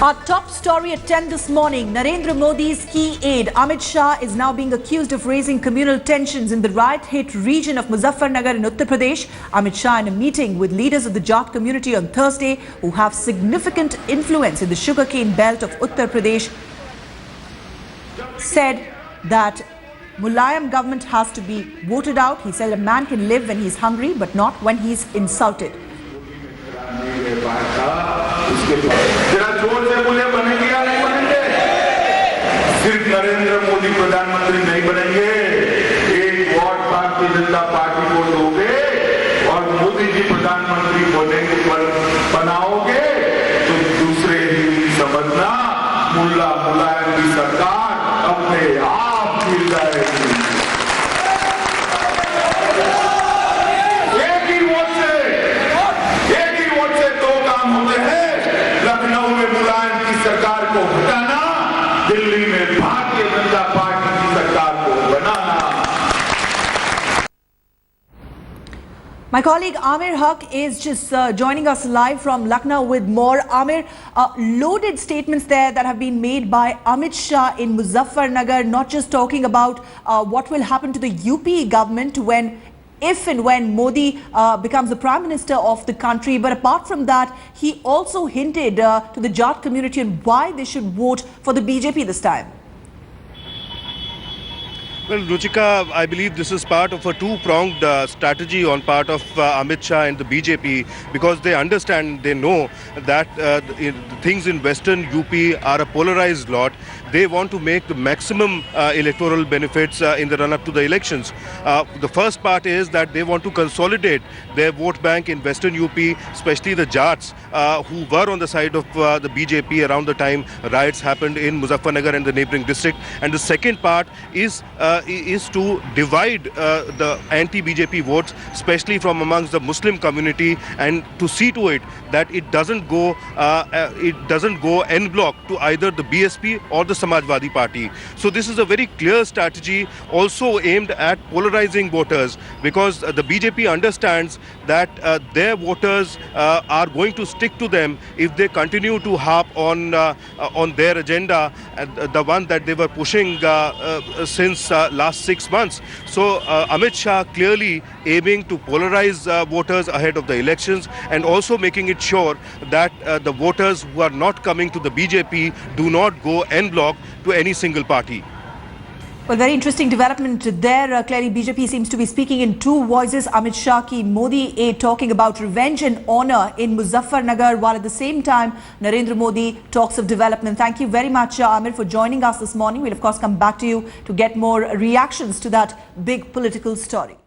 Our top story at 10 this morning, Narendra Modi's key aide Amit Shah is now being accused of raising communal tensions in the riot-hit region of Muzaffarnagar in Uttar Pradesh. Amit Shah, in a meeting with leaders of the Jat community on Thursday, who have significant influence in the sugarcane belt of Uttar Pradesh, said that Mulayam government has to be voted out. He said a man can live when he's hungry, but not when he's insulted. सिर्फ नरेंद्र मोदी प्रधानमंत्री नहीं बनेंगे, एक vote Bharatiya Janata party को दोगे और मोदी जी प्रधानमंत्री बनाओगे तो दूसरे ही समझना मुलायम की सरकार अपने आप गिर जाएगी। एक ही वोट से दो काम होते हैं। लखनऊ में मुलायम की सरकार को हटाना, दिल्ली में भारतीय जनता पार्टी की सरकार को बनाना। My colleague Amir Haq is just joining us live from Lucknow with more. Amir, loaded statements there that have been made by Amit Shah in Muzaffarnagar, not just talking about what will happen to the UP government if and when Modi becomes the Prime Minister of the country. But apart from that, he also hinted to the Jat community on why they should vote for the BJP this time. Well, Ruchika, I believe this is part of a two-pronged strategy on part of Amit Shah and the BJP, because they understand, they know that things in Western UP are a polarized lot. They want to make the maximum electoral benefits in the run-up to the elections. The first part is that they want to consolidate their vote bank in Western UP, especially the Jats who were on the side of the BJP around the time riots happened in Muzaffarnagar and the neighboring district. And the second part is to divide the anti-BJP votes, especially from amongst the Muslim community, and to see to it that it doesn't go en bloc to either the BSP or the Samajwadi Party. So this is a very clear strategy, also aimed at polarizing voters, because the BJP understands that their voters are going to stick to them if they continue to harp on their agenda, the one that they were pushing since last 6 months. So Amit Shah clearly aiming to polarize voters ahead of the elections, and also making it sure that the voters who are not coming to the BJP do not go en bloc to any single party. Well, very interesting development there. Clearly, BJP seems to be speaking in two voices. Amit Shah ki Modi aide talking about revenge and honor in Muzaffarnagar, while at the same time, Narendra Modi talks of development. Thank you very much, Amir, for joining us this morning. We'll, of course, come back to you to get more reactions to that big political story.